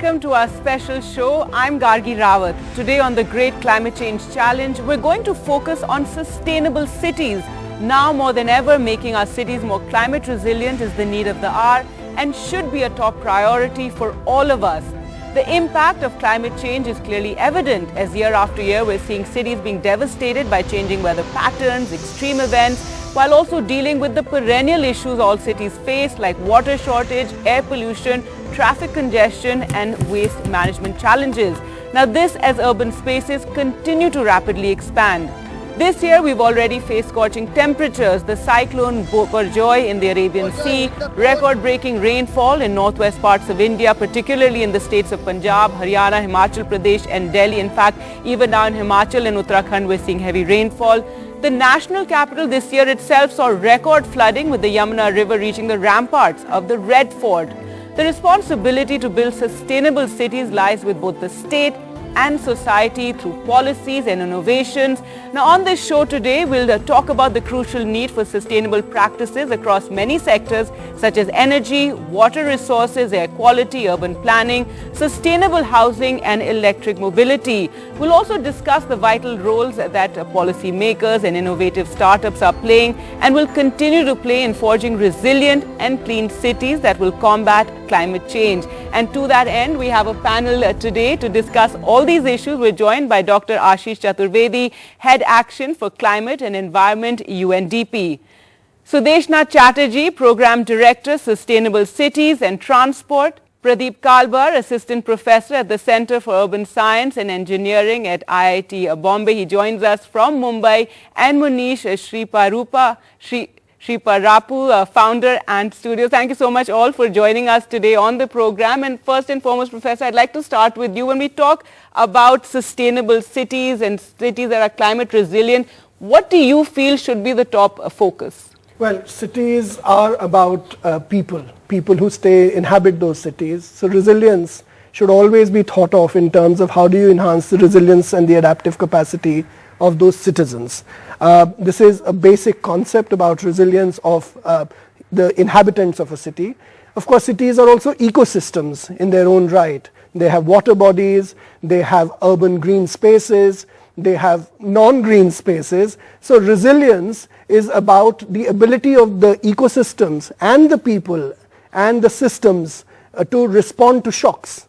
welcome to our special show. I'm Gargi Rawat. Today on the Great Climate Change Challenge, we're going to focus on sustainable cities. Now more than ever, making our cities more climate resilient is the need of the hour and should be a top priority for all of us. The impact of climate change is clearly evident as year after year we're seeing cities being devastated by changing weather patterns, extreme events, while also dealing with the perennial issues all cities face like water shortage, air pollution, traffic congestion and waste management challenges. Now this as urban spaces continue to rapidly expand. This year we've already faced scorching temperatures, the cyclone Boker Joy in the Arabian Sea, record-breaking rainfall in northwest parts of India, particularly in the states of Punjab, Haryana, Himachal Pradesh and Delhi. In fact, even now in Himachal and Uttarakhand we're seeing heavy rainfall. The national capital this year itself saw record flooding with the Yamuna River reaching the ramparts of the Red Fort. The responsibility to build sustainable cities lies with both the state and society through policies and innovations. Now on this show today, we'll talk about the crucial need for sustainable practices across many sectors such as energy, water resources, air quality, urban planning, sustainable housing and electric mobility. We'll also discuss the vital roles that policy makers and innovative startups are playing and will continue to play in forging resilient and clean cities that will combat climate change. And to that end, we have a panel today to discuss all these issues. We're joined by Dr. Ashish Chaturvedi, Head Action for Climate and Environment, UNDP. Sudeshnath Chatterjee, Program Director, Sustainable Cities and Transport. Pradeep Kalbar, Assistant Professor at the Center for Urban Science and Engineering at IIT Bombay. He joins us from Mumbai. And Munish Sriparapu, founder and studio. Thank you so much all for joining us today on the program. And first and foremost, Professor, I'd like to start with you. When we talk about sustainable cities and cities that are climate resilient, what do you feel should be the top focus? Well, cities are about people who inhabit those cities. So resilience should always be thought of in terms of how do you enhance the resilience and the adaptive capacity of those citizens. This is a basic concept about resilience of the inhabitants of a city. Of course, cities are also ecosystems in their own right. They have water bodies, they have urban green spaces, they have non-green spaces. So resilience is about the ability of the ecosystems and the people and the systems to respond to shocks.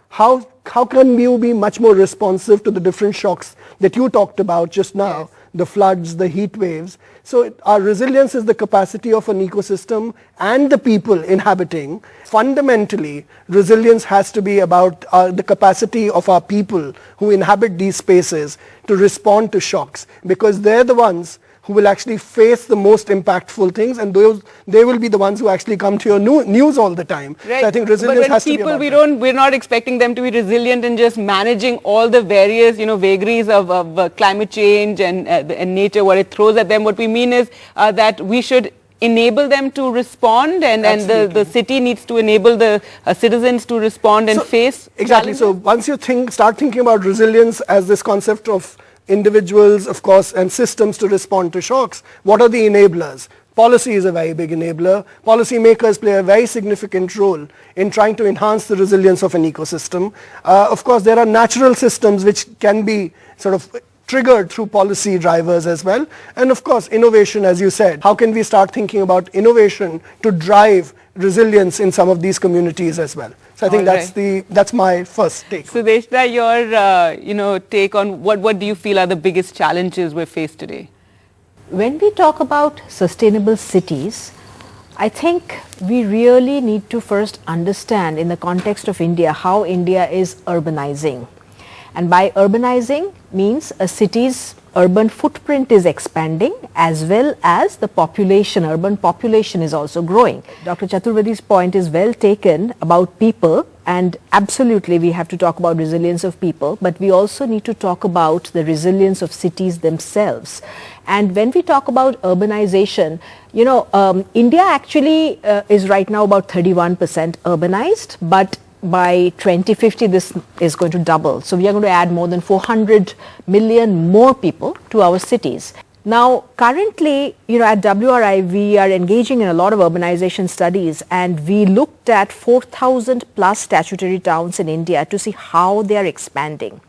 How can you be much more responsive to the different shocks that you talked about just now? Yes. The floods, the heat waves. So our resilience is the capacity of an ecosystem and the people inhabiting. Fundamentally, resilience has to be about the capacity of our people who inhabit these spaces to respond to shocks, because they're the ones who will actually face the most impactful things, and they will be the ones who actually come to your news all the time. Right. So I think resilience has to be about we're not expecting them to be resilient in just managing all the various, vagaries of climate change and nature, what it throws at them. What we mean is that we should enable them to respond, and the city needs to enable the citizens to respond and face exactly challenges. So once you start thinking about resilience as this concept of individuals, of course, and systems to respond to shocks, what are the enablers? Policy is a very big enabler. Policy makers play a very significant role in trying to enhance the resilience of an ecosystem. Of course, there are natural systems which can be sort of triggered through policy drivers as well. And of course, innovation, as you said. How can we start thinking about innovation to drive resilience in some of these communities as well? So I think that's my first take. Sudeshna, your take on what do you feel are the biggest challenges we face today? When we talk about sustainable cities, I think we really need to first understand in the context of India how India is urbanizing. And by urbanizing means a city's urban footprint is expanding as well as the urban population is also growing. Dr. Chaturvedi's point is well taken about people, and absolutely we have to talk about resilience of people, but we also need to talk about the resilience of cities themselves. And when we talk about urbanization, India actually is right now about 31% urbanized, but by 2050 this is going to double. So we are going to add more than 400 million more people to our cities. Now, currently, at WRI, we are engaging in a lot of urbanization studies, and we looked at 4,000 plus statutory towns in India to see how they are expanding.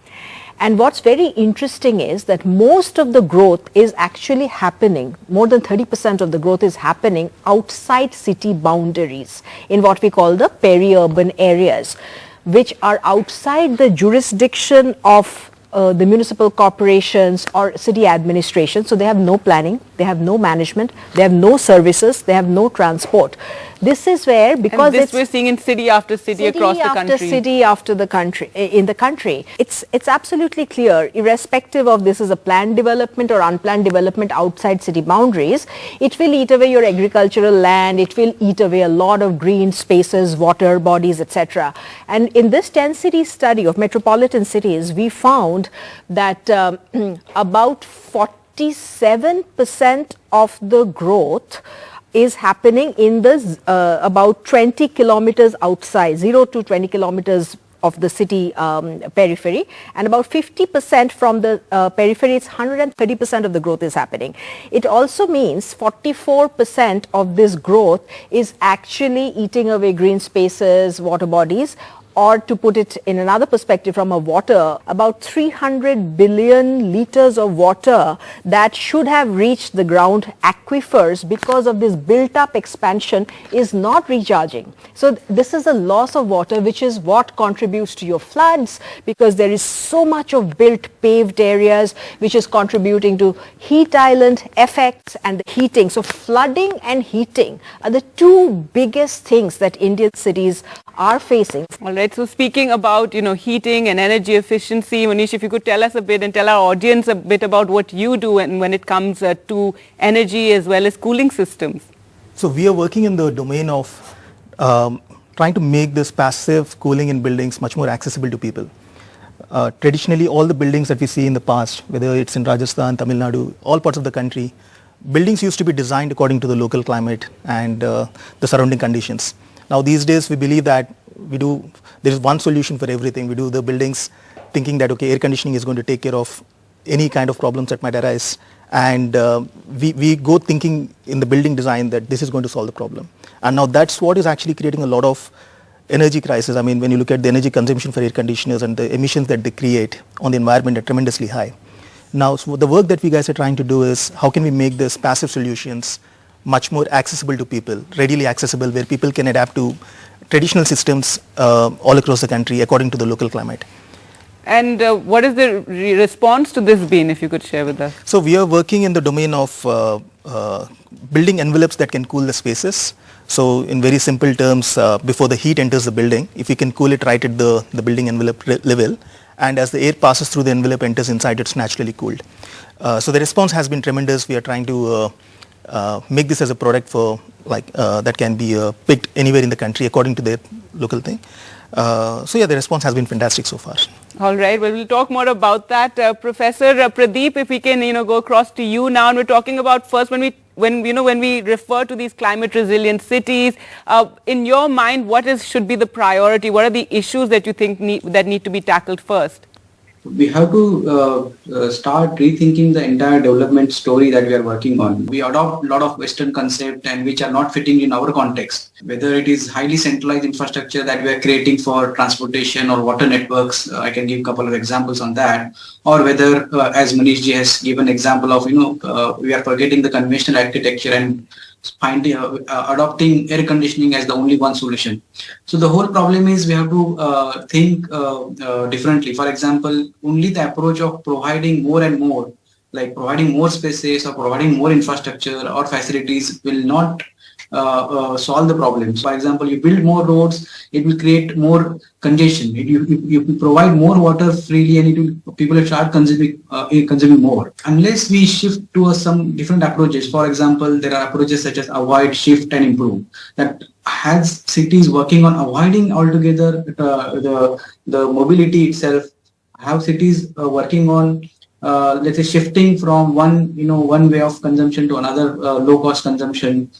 And what's very interesting is that most of the growth is actually happening, more than 30% of the growth is happening outside city boundaries in what we call the peri-urban areas, which are outside the jurisdiction of the municipal corporations or city administration. So they have no planning, they have no management, they have no services, they have no transport. This is where, because and this we're seeing in city after city across the country. City after the country, in the country. It's absolutely clear, irrespective of this is a planned development or unplanned development outside city boundaries, it will eat away your agricultural land, it will eat away a lot of green spaces, water bodies, etc. And in this 10-city study of metropolitan cities, we found that about 47% of the growth is happening in the about 20 kilometers outside, 0 to 20 kilometers of the city periphery, and about 50% from the periphery, it's 130% of the growth is happening. It also means 44% of this growth is actually eating away green spaces, water bodies, or to put it in another perspective from a water, about 300 billion liters of water that should have reached the ground aquifers because of this built-up expansion is not recharging. So this is a loss of water, which is what contributes to your floods, because there is so much of built paved areas which is contributing to heat island effects and the heating. So flooding and heating are the two biggest things that Indian cities are facing. All right, so speaking about, heating and energy efficiency, Manish, if you could tell us a bit and tell our audience a bit about what you do and when it comes to energy as well as cooling systems. So we are working in the domain of trying to make this passive cooling in buildings much more accessible to people. Traditionally, all the buildings that we see in the past, whether it's in Rajasthan, Tamil Nadu, all parts of the country, buildings used to be designed according to the local climate and the surrounding conditions. Now these days we believe that there is one solution for everything. We do the buildings thinking that, okay, air conditioning is going to take care of any kind of problems that might arise. And we go thinking in the building design that this is going to solve the problem. And now that's what is actually creating a lot of energy crisis. I mean, when you look at the energy consumption for air conditioners and the emissions that they create on the environment are tremendously high. Now, so the work that we guys are trying to do is how can we make this passive solutions much more accessible to people, readily accessible, where people can adapt to traditional systems all across the country according to the local climate. And what is the response to this been, if you could share with us? So we are working in the domain of building envelopes that can cool the spaces. So in very simple terms, before the heat enters the building, if you can cool it right at the building envelope level, and as the air passes through the envelope, enters inside, it's naturally cooled. So the response has been tremendous. We are trying to make this as a product for that can be picked anywhere in the country according to their local thing. So yeah, the response has been fantastic so far. All right, well, we'll talk more about that. Professor Pradeep, if we can, go across to you now, and we're talking about first when we refer to these climate resilient cities, in your mind, what should be the priority? What are the issues that you think need to be tackled first? We have to start rethinking the entire development story that we are working on. We adopt a lot of Western concepts and which are not fitting in our context. Whether it is highly centralized infrastructure that we are creating for transportation or water networks, I can give a couple of examples on that. Or whether, as Manish ji has given example of, we are forgetting the conventional architecture and adopting air conditioning as the only one solution. So the whole problem is we have to think differently. For example, only the approach of providing more and more, like providing more spaces or providing more infrastructure or facilities will not solve the problems. For example, you build more roads, it will create more congestion. You provide more water freely, and people will start consuming more. Unless we shift to some different approaches. For example, there are approaches such as avoid, shift, and improve that has cities working on avoiding altogether the mobility itself. Have cities working on let's say shifting from one way of consumption to another low cost consumption.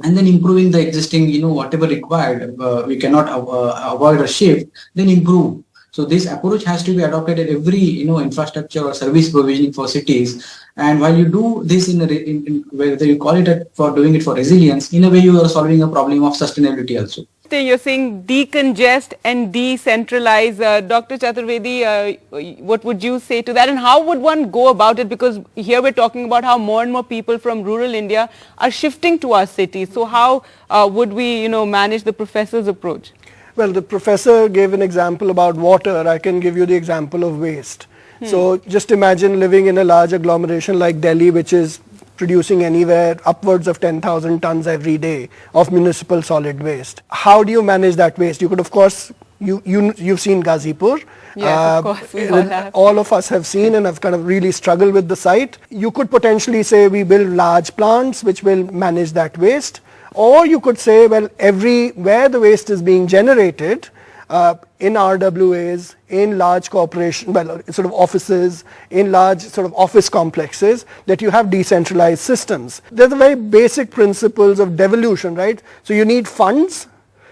And then improving the existing, whatever required, we cannot avoid a shift, then improve. So this approach has to be adopted at every, infrastructure or service provisioning for cities. And while you do this whether you call it for doing it for resilience, in a way you are solving a problem of sustainability also. You're saying decongest and decentralize. Dr. Chaturvedi, what would you say to that, and how would one go about it? Because here we're talking about how more and more people from rural India are shifting to our cities. So how would we, manage the professor's approach? Well, the professor gave an example about water. I can give you the example of waste. So just imagine living in a large agglomeration like Delhi, which is producing anywhere upwards of 10,000 tons every day of municipal solid waste. How do you manage that waste? You could, of course, you've seen Ghazipur. Yes, of course, we all have. All of us have seen and have kind of really struggled with the site. You could potentially say we build large plants which will manage that waste. Or you could say, well, where the waste is being generated, in RWAs, in large corporation, sort of offices, in large sort of office complexes, that you have decentralized systems. They're the very basic principles of devolution, right? So you need funds,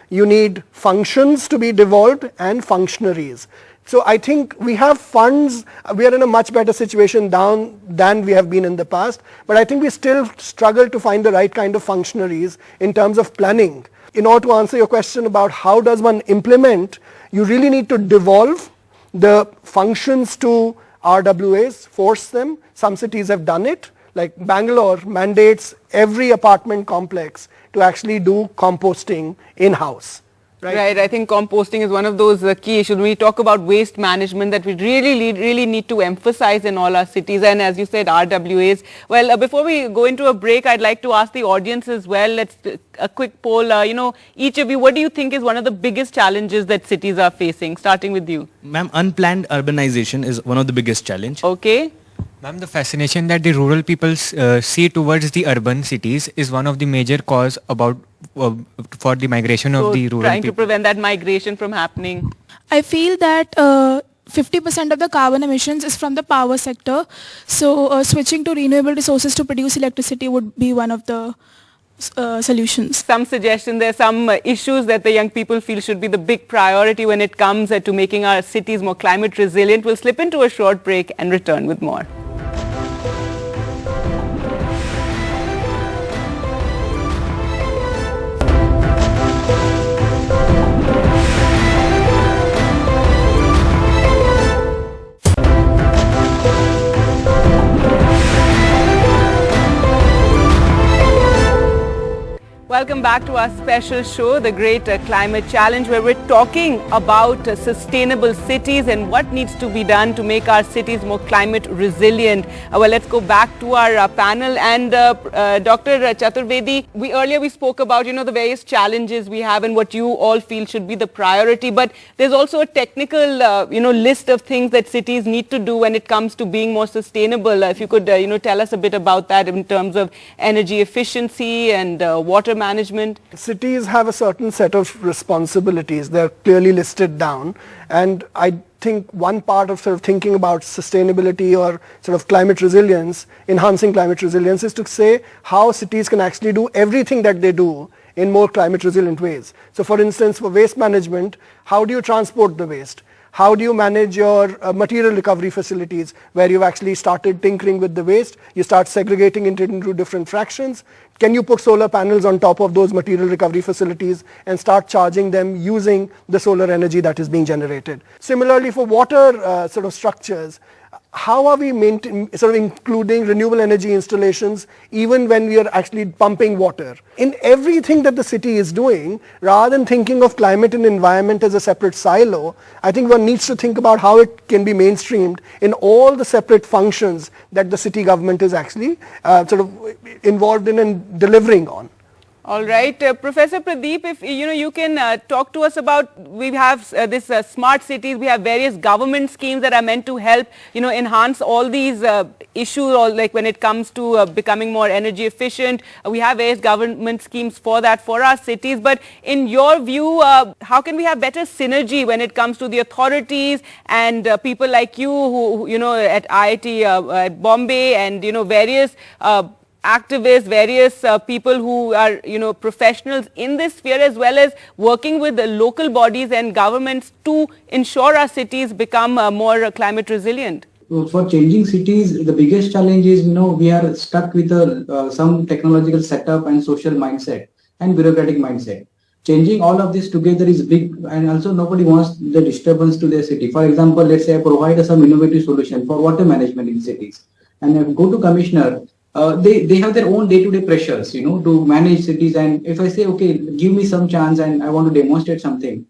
you need functions to be devolved, and functionaries. So I think we have funds, we are in a much better situation than we have been in the past, but I think we still struggle to find the right kind of functionaries in terms of planning. In order to answer your question about how does one implement, you really need to devolve the functions to RWAs, force them. Some cities have done it, like Bangalore mandates every apartment complex to actually do composting in-house. Right. I think composting is one of those key issues. When we talk about waste management that we really need to emphasize in all our cities, and as you said, RWAs. Well, before we go into a break, I'd like to ask the audience as well. Let's a quick poll. Each of you, what do you think is one of the biggest challenges that cities are facing? Starting with you. Ma'am, unplanned urbanization is one of the biggest challenge. Okay. Ma'am, the fascination that the rural people see towards the urban cities is one of the major cause for the migration of the rural trying people. to prevent that migration from happening. I feel that 50% of the carbon emissions is from the power sector. So switching to renewable resources to produce electricity would be one of the solutions. Some suggestion, there are some issues that the young people feel should be the big priority when it comes to making our cities more climate resilient. We'll slip into a short break and return with more. Welcome back to our special show, The Great Climate Challenge, where we're talking about sustainable cities and what needs to be done to make our cities more climate resilient. Well, let's go back to our panel. And Dr. Chaturvedi, we spoke about, the various challenges we have and what you all feel should be the priority. But there's also a technical, list of things that cities need to do when it comes to being more sustainable. If you could, tell us a bit about that in terms of energy efficiency and water management. Cities have a certain set of responsibilities. They're clearly listed down. And I think one part of sort of thinking about sustainability or sort of climate resilience, enhancing climate resilience, is to say how cities can actually do everything that they do in more climate resilient ways. So for instance, for waste management, how do you transport the waste? How do you manage your material recovery facilities where you've actually started tinkering with the waste? You start segregating it into different fractions. Can you put solar panels on top of those material recovery facilities and start charging them using the solar energy that is being generated? Similarly, for water sort of structures, how are we sort of including renewable energy installations even when we are actually pumping water? In everything that the city is doing, rather than thinking of climate and environment as a separate silo, I think one needs to think about how it can be mainstreamed in all the separate functions that the city government is actually sort of involved in and delivering on. All right, Professor Pradeep, if you can talk to us about, we have this smart cities, we have various government schemes that are meant to help enhance all these issues, or like when it comes to becoming more energy efficient. We have various government schemes for that for our cities, but in your view, how can we have better synergy when it comes to the authorities and people like you who at IIT at Bombay and various activists, various people who are, professionals in this sphere, as well as working with the local bodies and governments to ensure our cities become more climate resilient? For changing cities, the biggest challenge is, we are stuck with some technological setup and social mindset and bureaucratic mindset. Changing all of this together is big, and also nobody wants the disturbance to their city. For example, let's say I provide some innovative solution for water management in cities, and I go to commissioner, they have their own day-to-day pressures, to manage cities. And if I say, okay, give me some chance and I want to demonstrate something,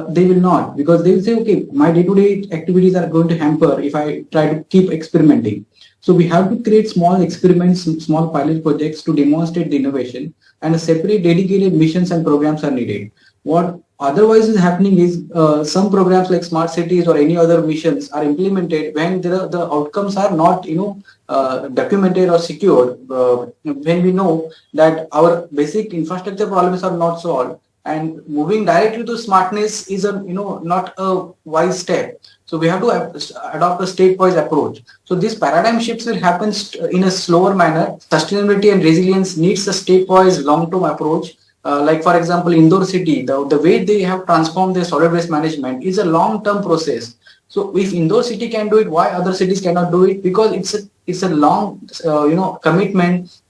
they will not, because they will say, okay, my day-to-day activities are going to hamper if I try to keep experimenting. So we have to create small experiments, small pilot projects to demonstrate the innovation, and a separate dedicated missions and programs are needed. What otherwise is happening is some programs like smart cities or any other missions are implemented when the outcomes are not, documented or secured, when we know that our basic infrastructure problems are not solved. And moving directly to smartness is not a wise step. So we have to adopt a state-wise approach. So these paradigm shifts will happen in a slower manner. Sustainability and resilience needs a state-wise long-term approach. Like for example, Indore city, the way they have transformed their solid waste management is a long-term process. So if Indore city can do it, why other cities cannot do it? Because it's a long, commitment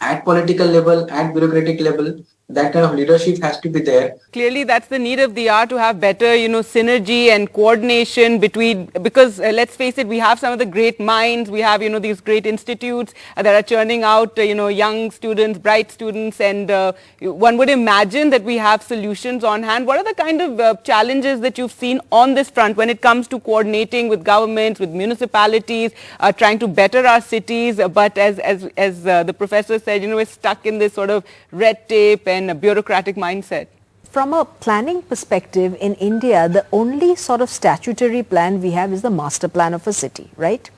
at political level, at bureaucratic level. That kind of leadership has to be there. Clearly, that's the need of the hour, to have better, synergy and coordination between, because let's face it, we have some of the great minds, we have, these great institutes that are churning out, young students, bright students, and one would imagine that we have solutions on hand. What are the kind of challenges that you've seen on this front when it comes to coordinating with governments, with municipalities, trying to better our cities, but as the professor said, we're stuck in this sort of red tape and a bureaucratic mindset? From a planning perspective, in India, the only sort of statutory plan we have is the master plan of a city, right?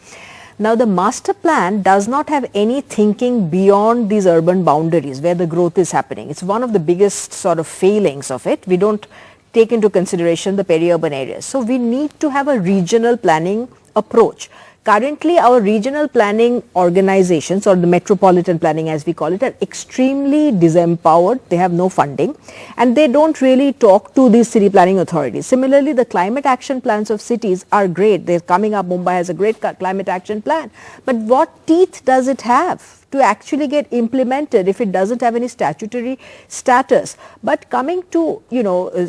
Now, the master plan does not have any thinking beyond these urban boundaries where the growth is happening. It's one of the biggest sort of failings of it. We don't take into consideration the peri-urban areas. So we need to have a regional planning approach. Currently, our regional planning organizations, or the metropolitan planning as we call it, are extremely disempowered. They have no funding and they don't really talk to these city planning authorities. Similarly, the climate action plans of cities are great. They're coming up. Mumbai has a great climate action plan. But what teeth does it have to actually get implemented if it doesn't have any statutory status? But coming to,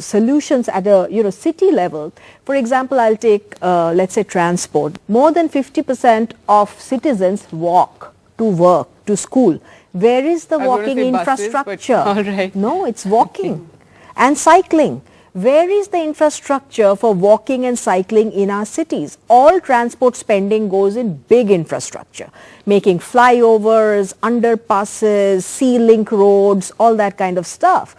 solutions at a, city level, for example, I'll take, let's say, transport. More than 50% of citizens walk to work, to school. Where is the walking infrastructure? All right. No, it's walking and cycling. Where is the infrastructure for walking and cycling in our cities? All transport spending goes in big infrastructure, making flyovers, underpasses, sea-link roads, all that kind of stuff.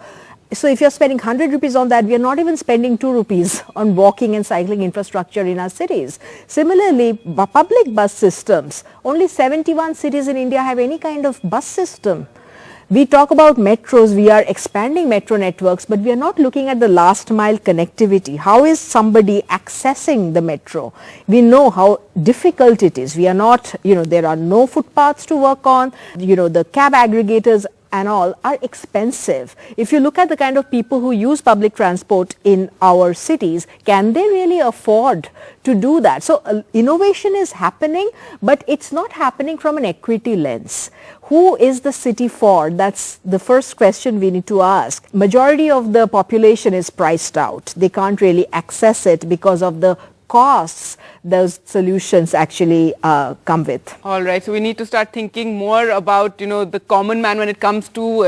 So if you're spending 100 rupees on that, we are not even spending 2 rupees on walking and cycling infrastructure in our cities. Similarly, public bus systems, only 71 cities in India have any kind of bus system. We talk about metros, we are expanding metro networks, but we are not looking at the last mile connectivity. How is somebody accessing the metro? We know how difficult it is. We are not, there are no footpaths to work on. The cab aggregators and all are expensive. If you look at the kind of people who use public transport in our cities, can they really afford to do that? So innovation is happening, but it's not happening from an equity lens. Who is the city for? That's the first question we need to ask. Majority of the population is priced out. They can't really access it because of the costs those solutions actually come with. All right, so we need to start thinking more about, the common man when it comes to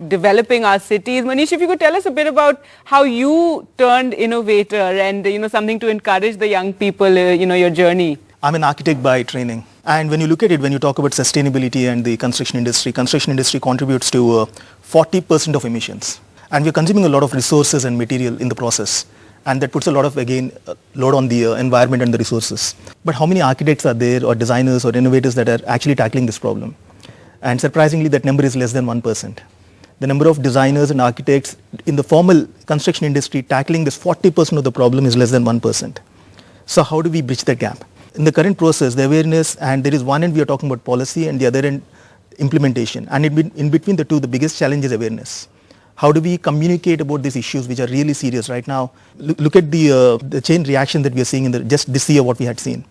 developing our cities. Manish, if you could tell us a bit about how you turned innovator and, something to encourage the young people, your journey. I'm an architect by training. And when you look at it, when you talk about sustainability and the construction industry contributes to 40% of emissions. And we're consuming a lot of resources and material in the process. And that puts a lot of, load on the environment and the resources. But how many architects are there, or designers or innovators that are actually tackling this problem? And surprisingly, that number is less than 1%. The number of designers and architects in the formal construction industry tackling this 40% of the problem is less than 1%. So how do we bridge that gap? In the current process, the awareness, and there is one end we are talking about policy, and the other end implementation. And in between the two, the biggest challenge is awareness. How do we communicate about these issues which are really serious right now? Look at the chain reaction that we are seeing in just this year, what we had seen.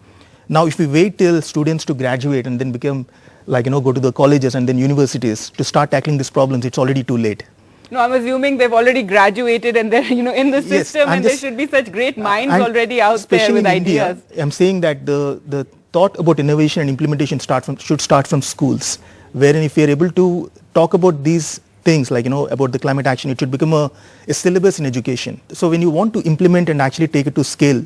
Now, if we wait till students to graduate and then become go to the colleges and then universities to start tackling these problems, it's already too late. No, I'm assuming they've already graduated and they're in the system, yes, and there should be such great minds already out there with ideas. India, I'm saying that the thought about innovation and implementation should start from schools, wherein if we are able to talk about these things about the climate action, it should become a syllabus in education. So when you want to implement and actually take it to scale,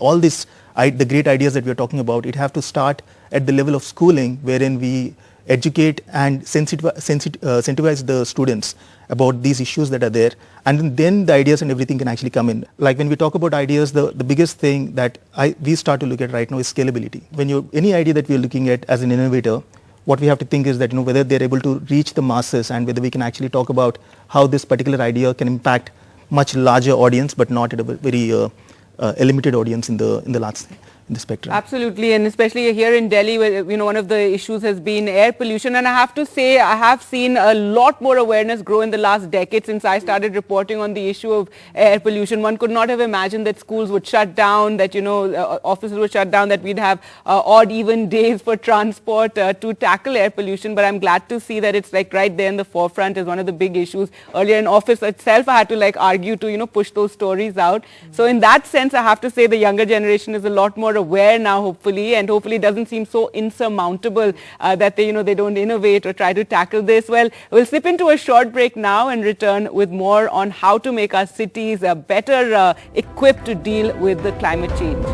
all the great ideas that we are talking about, it have to start at the level of schooling, wherein we educate and sensitize the students about these issues that are there, and then the ideas and everything can actually come in. Like when we talk about ideas, the biggest thing that we start to look at right now is scalability. When any idea that we are looking at as an innovator, what we have to think is that whether they're able to reach the masses and whether we can actually talk about how this particular idea can impact much larger audience, but not at a very limited audience in the spectrum. Absolutely, and especially here in Delhi, where one of the issues has been air pollution, and I have to say I have seen a lot more awareness grow in the last decade since I started reporting on the issue of air pollution. One could not have imagined that schools would shut down, that offices would shut down, that we'd have odd even days for transport to tackle air pollution. But I'm glad to see that it's right there in the forefront as one of the big issues. Earlier in office itself, I had to argue to push those stories out. So in that sense, I have to say the younger generation is a lot more aware now, hopefully, and hopefully it doesn't seem so insurmountable that they don't innovate or try to tackle this. Well, we'll slip into a short break now and return with more on how to make our cities better equipped to deal with the climate change.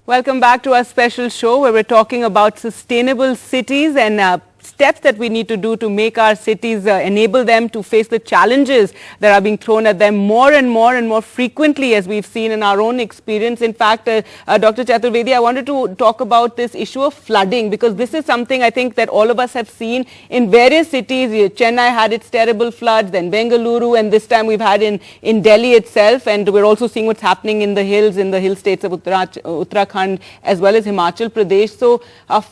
Welcome back to our special show where we're talking about sustainable cities and steps that we need to do to make our cities, enable them to face the challenges that are being thrown at them more and more frequently, as we've seen in our own experience. In fact, Dr. Chaturvedi, I wanted to talk about this issue of flooding, because this is something I think that all of us have seen in various cities. Chennai had its terrible floods, then Bengaluru, and this time we've had in Delhi itself, and we're also seeing what's happening in the hill states of Uttarakhand as well as Himachal Pradesh. So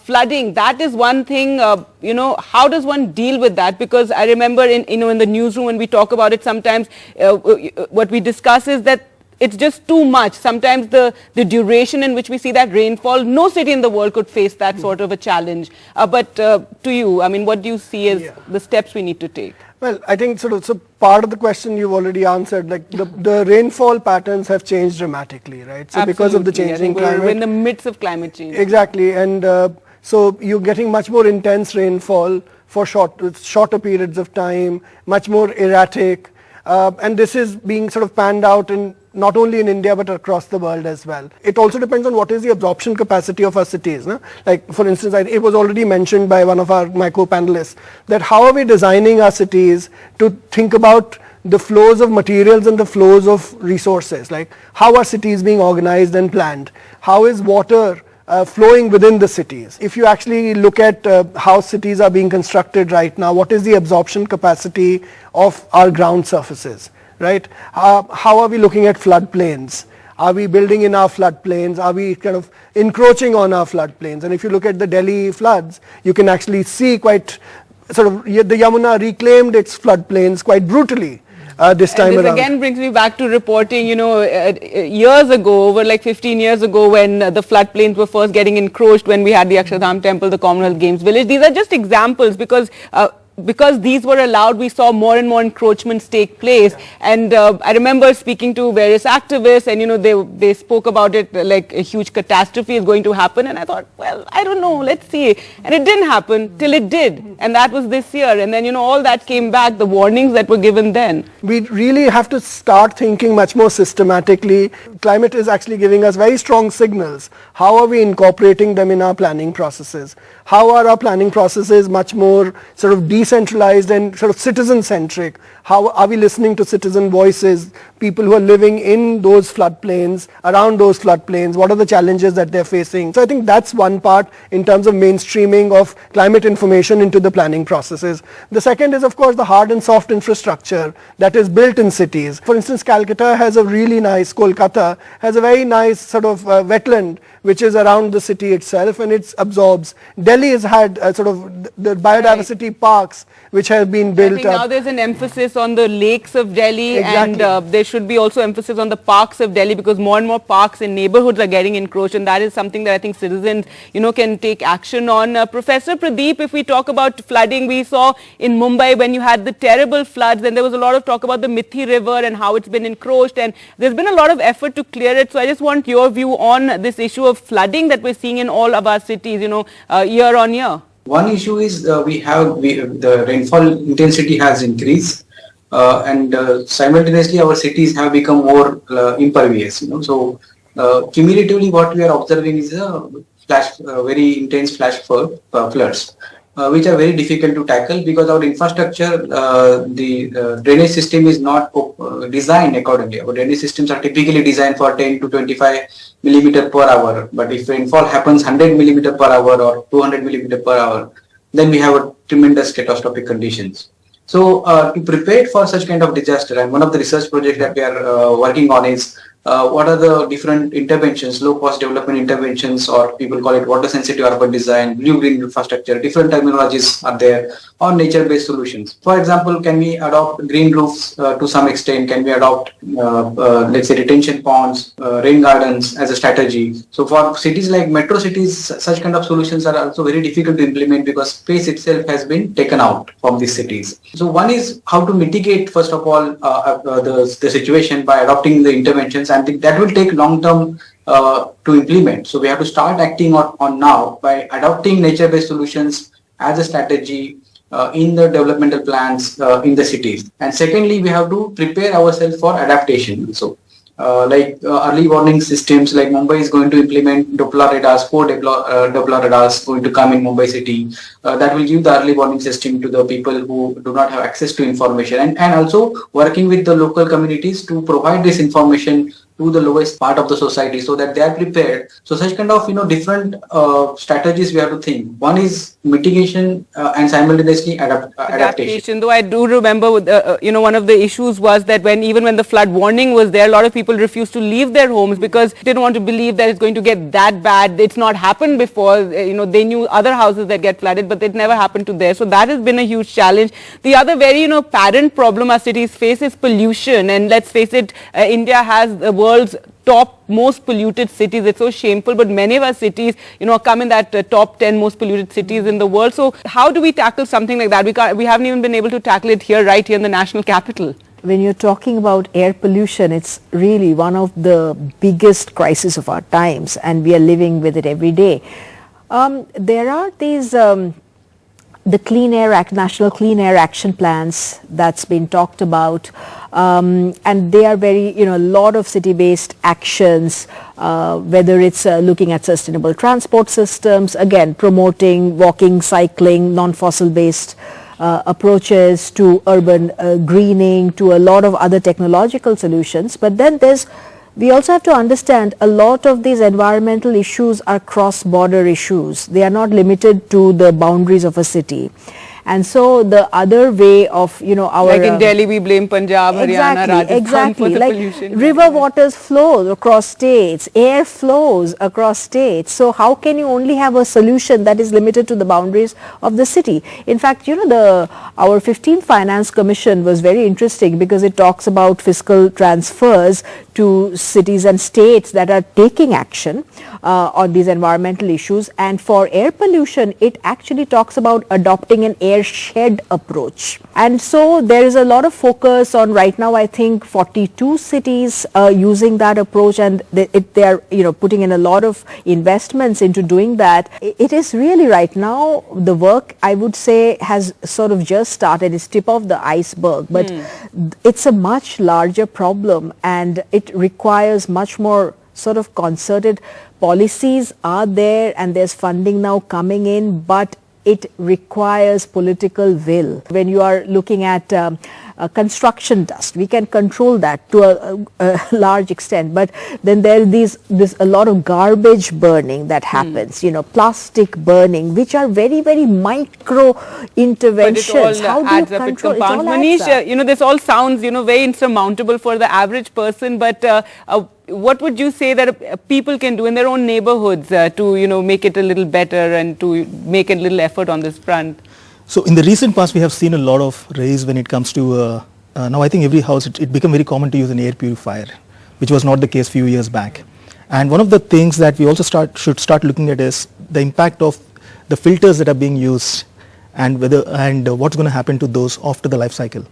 flooding, that is one thing. How does one deal with that? Because I remember in the newsroom when we talk about it, sometimes what we discuss is that it's just too much. Sometimes the duration in which we see that rainfall, no city in the world could face that sort of a challenge. But to you, I mean, what do you see as the steps we need to take? Well, I think so part of the question you've already answered. Like the rainfall patterns have changed dramater right? So Absolutely. Because of the changing climate. We're in the midst of climate change. Exactly, and so you're getting much more intense rainfall for shorter periods of time, much more erratic, and this is being sort of panned out in not only in India but across the world as well. It also depends on what is the absorption capacity of our cities. No? Like for instance, it was already mentioned by one of my co-panelists that how are we designing our cities to think about the flows of materials and the flows of resources, like how are cities being organized and planned, how is water flowing within the cities. If you actually look at how cities are being constructed right now, what is the absorption capacity of our ground surfaces, right? How are we looking at floodplains? Are we building in our floodplains? Are we kind of encroaching on our floodplains? And if you look at the Delhi floods, you can actually see quite sort of the Yamuna reclaimed its floodplains quite brutally. This time around. Again brings me back to reporting, years ago, over like 15 years ago, when the floodplains were first getting encroached, when we had the Akshardham temple, the Commonwealth Games village. These are just examples because because these were allowed, we saw more and more encroachments take place. And I remember speaking to various activists, and they spoke about it like a huge catastrophe is going to happen. And I thought, well, I don't know, let's see. And it didn't happen till it did, and that was this year. And then all that came back, the warnings that were given then. We really have to start thinking much more systematically. Climate is actually giving us very strong signals. How are we incorporating them in our planning processes? How are our planning processes much more sort of decentralized and sort of citizen-centric? How are we listening to citizen voices, people who are living in those floodplains, around those floodplains? What are the challenges that they're facing? So I think that's one part in terms of mainstreaming of climate information into the planning processes. The second is, of course, the hard and soft infrastructure that is built in cities. For instance, Kolkata has a very nice sort of wetland which is around the city itself, and it absorbs. Delhi has had sort of the biodiversity parks which have been built I think up. Now there's an emphasis on the lakes of Delhi, Exactly. and there should be also emphasis on the parks of Delhi, because more and more parks in neighborhoods are getting encroached, and that is something that I think citizens, can take action on. Professor Pradeep, if we talk about flooding, we saw in Mumbai when you had the terrible floods, and there was a lot of talk about the Mithi River and how it's been encroached, and there's been a lot of effort to clear it. So I just want your view on this issue of flooding that we're seeing in all of our cities, year on year. One issue is the rainfall intensity has increased, and simultaneously our cities have become more impervious. So cumulatively, what we are observing is very intense flash floods, which are very difficult to tackle because our infrastructure, the drainage system is not designed accordingly. Our drainage systems are typically designed for 10 to 25 millimeter per hour. But if rainfall happens 100 millimeter per hour or 200 millimeter per hour, then we have a tremendous catastrophic conditions. So to prepare for such kind of disaster, and one of the research projects that we are working on is what are the different interventions, low-cost development interventions, or people call it water-sensitive urban design, blue-green infrastructure, different terminologies are there, or nature-based solutions. For example, can we adopt green roofs to some extent? Can we adopt, let's say, retention ponds, rain gardens as a strategy? So for cities like metro cities, such kind of solutions are also very difficult to implement because space itself has been taken out from these cities. So one is how to mitigate, first of all, the situation by adopting the interventions. I think that will take long term to implement. So we have to start acting on now by adopting nature-based solutions as a strategy in the developmental plans in the cities. And secondly, we have to prepare ourselves for adaptation. So early warning systems, like Mumbai is going to implement Doppler radars, 4 Doppler radars going to come in Mumbai city. That will give the early warning system to the people who do not have access to information, and also working with the local communities to provide this information to the lowest part of the society so that they are prepared. So such kind of different strategies we have to think. One is mitigation and simultaneously adaptation. Though I do remember one of the issues was that even when the flood warning was there, a lot of people refused to leave their homes because they didn't want to believe that it's going to get that bad. It's not happened before. They knew other houses that get flooded, but it never happened to theirs. So that has been a huge challenge. The other very apparent problem our cities face is pollution, and let's face it, India has the world's top most polluted cities. It's so shameful, but many of our cities, come in that top 10 most polluted cities in the world. So how do we tackle something like that? We haven't even been able to tackle it right here in the national capital. When you're talking about air pollution, it's really one of the biggest crises of our times, and we are living with it every day. There are these the Clean Air Act, National Clean Air Action Plans that's been talked about, and they are very, a lot of city-based actions, whether it's looking at sustainable transport systems, again, promoting walking, cycling, non-fossil based approaches to urban greening, to a lot of other technological solutions. But then we also have to understand a lot of these environmental issues are cross-border issues. They are not limited to the boundaries of a city. And so the other way of, our... Like in Delhi, we blame Punjab, Haryana, Rajasthan for the pollution. River waters flow across states, air flows across states. So how can you only have a solution that is limited to the boundaries of the city? In fact, our 15th Finance Commission was very interesting because it talks about fiscal transfers to cities and states that are taking action on these environmental issues. And for air pollution, it actually talks about adopting an air airshed approach. And so there is a lot of focus on right now, I think 42 cities using that approach, and they are putting in a lot of investments into doing that. It is really right now, the work I would say has sort of just started. It's tip of the iceberg, but it's a much larger problem, and it requires much more sort of concerted policies are there, and there's funding now coming in, but it requires political will. When you are looking at construction dust, we can control that to a large extent, but then there's a lot of garbage burning that happens, plastic burning, which are very, very micro interventions. But it all adds up, it compounds. Manish, this all sounds, very insurmountable for the average person, but what would you say that people can do in their own neighborhoods to, make it a little better and to make a little effort on this front? So in the recent past, we have seen a lot of raise when it comes to, now I think every house, it became very common to use an air purifier, which was not the case few years back. And one of the things that we also should start looking at is the impact of the filters that are being used and what's going to happen to those after the life cycle.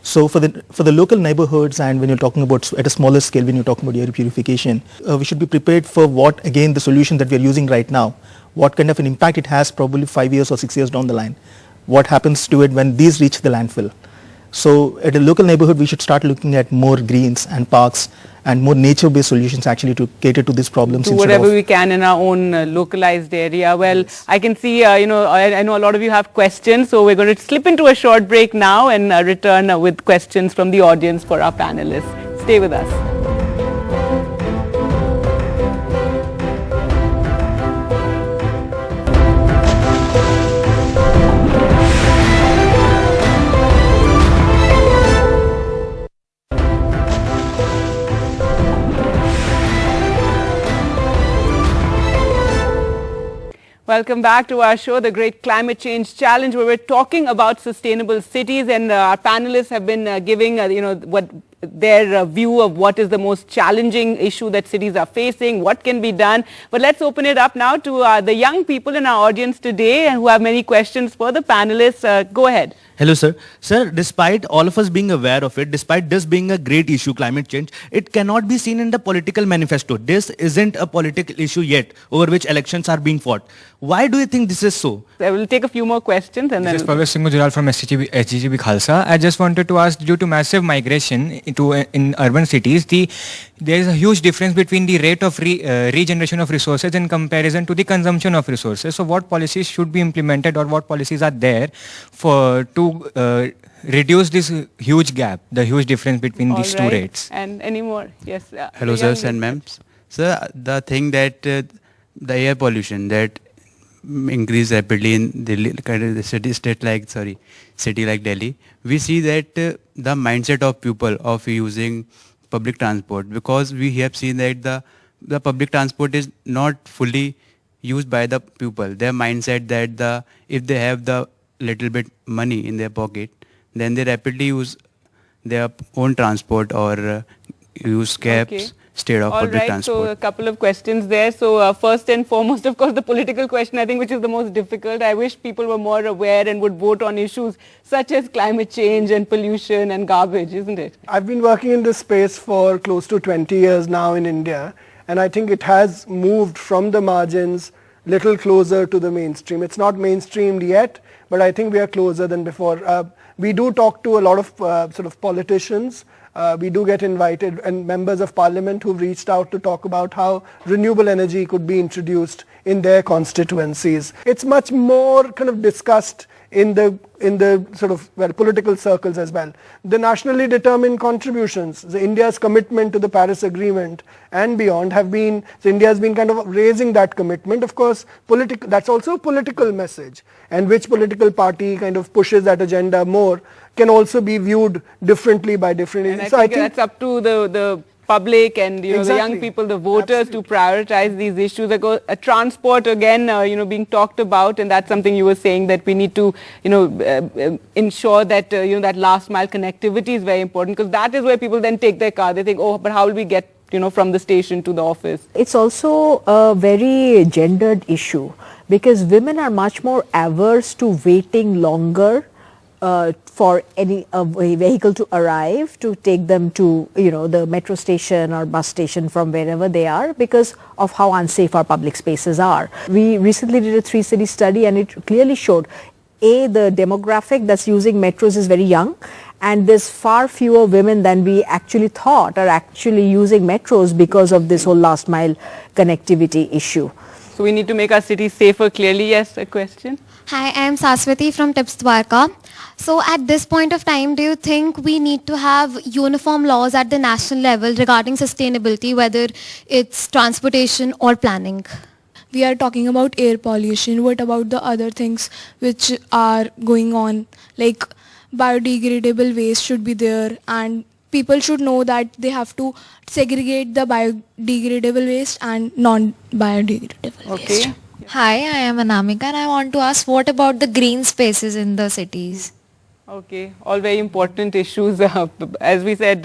So for the local neighborhoods, and when you're talking about at a smaller scale, when you're talking about air purification, we should be prepared for what, again, the solution that we're using right now, what kind of an impact it has probably 5 years or 6 years down the line. What happens to it when these reach the landfill. So at a local neighborhood, we should start looking at more greens and parks and more nature-based solutions actually to cater to these problems. Do whatever we can in our own localized area. Well, yes. I can see, I know a lot of you have questions, so we're going to slip into a short break now and return with questions from the audience for our panelists. Stay with us. Welcome back to our show, The Great Climate Change Challenge, where we're talking about sustainable cities, and our panelists have been giving, what their view of what is the most challenging issue that cities are facing, what can be done. But let's open it up now to the young people in our audience today and who have many questions for the panelists. Go ahead. Hello, sir. Sir, despite all of us being aware of it, despite this being a great issue, climate change, it cannot be seen in the political manifesto. This isn't a political issue yet over which elections are being fought. Why do you think this is so? I will take a few more questions and then... This is Pavel Singh Gujaral from SGGB Khalsa. I just wanted to ask, due to massive migration in urban cities, there is a huge difference between the rate of regeneration of resources in comparison to the consumption of resources. So what policies should be implemented, or what policies are there to reduce this huge gap, the huge difference between these two rates? And any more? Yes. Hello, sirs and ma'ams. Sir, the thing that the air pollution that increased rapidly in Delhi, kind of the city like Delhi, we see that the mindset of people of using public transport, because we have seen that the public transport is not fully used by the people. Their mindset that if they have the little bit money in their pocket, then they rapidly use their own transport or use cabs instead of public transport. So a couple of questions there. So first and foremost, of course, the political question, I think, which is the most difficult. I wish people were more aware and would vote on issues such as climate change and pollution and garbage, isn't it? I've been working in this space for close to 20 years now in India, and I think it has moved from the margins little closer to the mainstream. It's not mainstreamed yet, but I think we are closer than before. We do talk to a lot of sort of politicians. We do get invited, and members of parliament who've reached out to talk about how renewable energy could be introduced in their constituencies. It's much more kind of discussed in the sort of political circles as well. The nationally determined contributions, India's commitment to the Paris Agreement and beyond have been, so India has been kind of raising that commitment. Of course, that's also a political message, and which political party kind of pushes that agenda more can also be viewed differently by different. And I think that's up to the public and the young people, the voters, to prioritize these issues. Transport again, being talked about, and that's something you were saying, that we need to, ensure that that last mile connectivity is very important, because that is where people then take their car. They think, oh, but how will we get from the station to the office? It's also a very gendered issue, because women are much more averse to waiting longer for any vehicle to arrive to take them to the metro station or bus station from wherever they are, because of how unsafe our public spaces are. We recently did a 3-city study and it clearly showed the demographic that's using metros is very young, and there's far fewer women than we actually thought are actually using metros because of this whole last mile connectivity issue. So we need to make our cities safer, clearly. Yes, a question? Hi, I am Saswati from Tips Dwarka. So at this point of time, do you think we need to have uniform laws at the national level regarding sustainability, whether it's transportation or planning? We are talking about air pollution. What about the other things which are going on? Like biodegradable waste should be there, and people should know that they have to segregate the biodegradable waste and non-biodegradable waste. Hi, I am Anamika and I want to ask, what about the green spaces in the cities? Okay, all very important issues. As we said,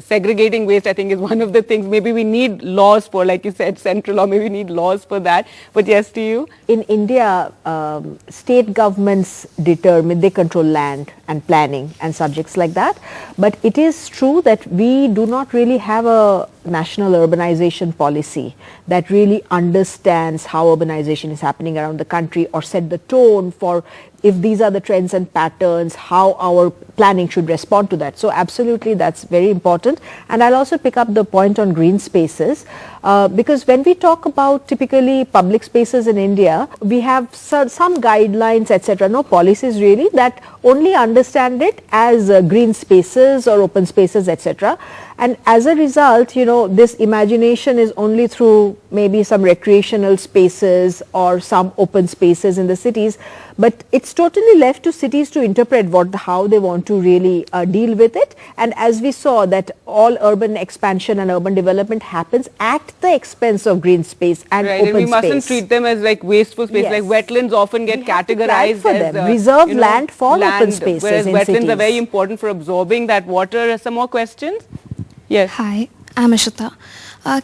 segregating waste, I think, is one of the things maybe we need laws for, like you said, central law, maybe we need laws for that. But yes, to you? In India, state governments they control land and planning and subjects like that. But it is true that we do not really have a national urbanization policy that really understands how urbanization is happening around the country, or set the tone for if these are the trends and patterns, how our planning should respond to that. So absolutely, that's very important. And I'll also pick up the point on green spaces, because when we talk about typically public spaces in India, we have some guidelines, etc., no policies really, that only understand it as green spaces or open spaces, etc. And as a result, this imagination is only through maybe some recreational spaces or some open spaces in the cities. But it's totally left to cities to interpret how they want to really deal with it. And as we saw, that all urban expansion and urban development happens at the expense of green space and open space. And we mustn't treat them as like wasteful space. Yes. Like wetlands often get categorized as reserve land for open spaces. Whereas in wetlands cities are very important for absorbing that water. Some more questions? Yes. Hi, I'm Ashita.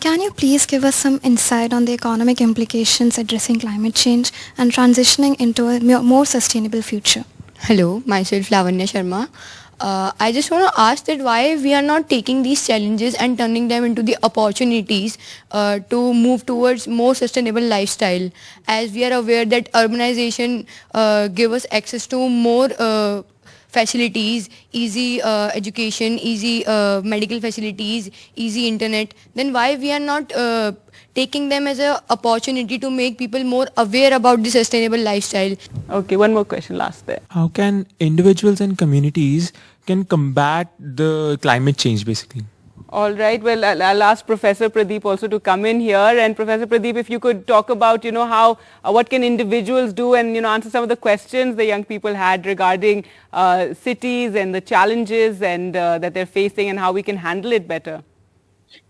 Can you please give us some insight on the economic implications addressing climate change and transitioning into a more sustainable future? Hello, myself Lavanya Sharma. I just want to ask that why we are not taking these challenges and turning them into the opportunities to move towards more sustainable lifestyle, as we are aware that urbanization give us access to more facilities, easy education, easy medical facilities, easy internet. Then why we are not taking them as an opportunity to make people more aware about the sustainable lifestyle? Okay, one more question, last there. How can individuals and communities can combat the climate change basically? All right. Well, I'll ask Professor Pradeep also to come in here. And Professor Pradeep, if you could talk about, how, what can individuals do, and, answer some of the questions the young people had regarding cities and the challenges and that they're facing, and how we can handle it better.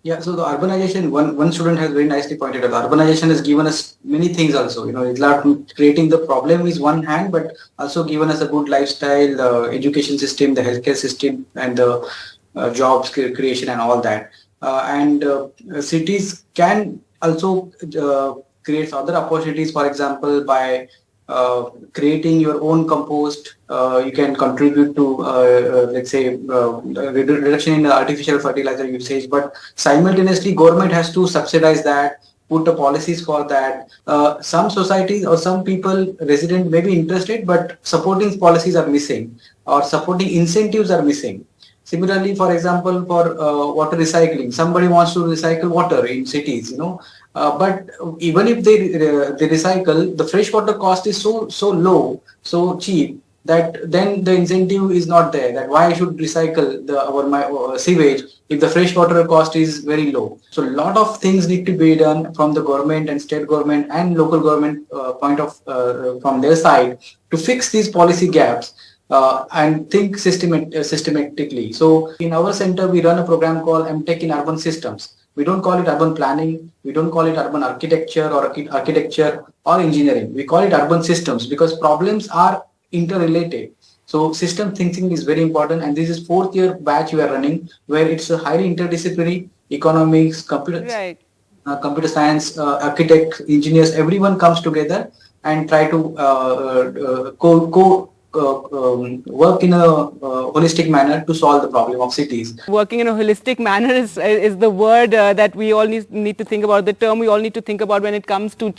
Yeah, so the urbanization, one student has very nicely pointed out, urbanization has given us many things also. It's not creating the problem is one hand, but also given us a good lifestyle, the education system, the healthcare system, and the jobs creation and all that. Cities can also create other opportunities, for example, by creating your own compost. You can contribute to, let's say, reduction in artificial fertilizer usage, but simultaneously government has to subsidize that, put the policies for that. Some societies or some people, resident may be interested, but supporting policies are missing, or supporting incentives are missing. Similarly, for example, for water recycling, somebody wants to recycle water in cities, but even if they recycle, the freshwater cost is so low, so cheap, that then the incentive is not there. That why I should recycle our sewage if the freshwater cost is very low. So a lot of things need to be done from the government and state government and local government from their side to fix these policy gaps. And think systematically. So in our center, we run a program called MTech in Urban Systems. We don't call it urban planning. We don't call it urban architecture or engineering. We call it urban systems because problems are interrelated. So system thinking is very important. And this is 4th year batch we are running, where it's a highly interdisciplinary, economics, computer. Right. computer science, architects, engineers, everyone comes together and try to work in a holistic manner to solve the problem of cities. Working in a holistic manner is the word that we all need to think about, the term we all need to think about when it comes to,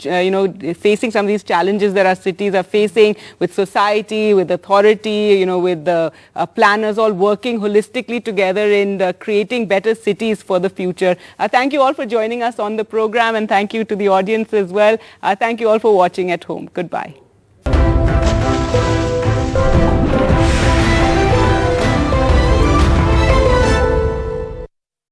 facing some of these challenges that our cities are facing with society, with authority, with the planners all working holistically together in creating better cities for the future. Thank you all for joining us on the program, and thank you to the audience as well. Thank you all for watching at home. Goodbye.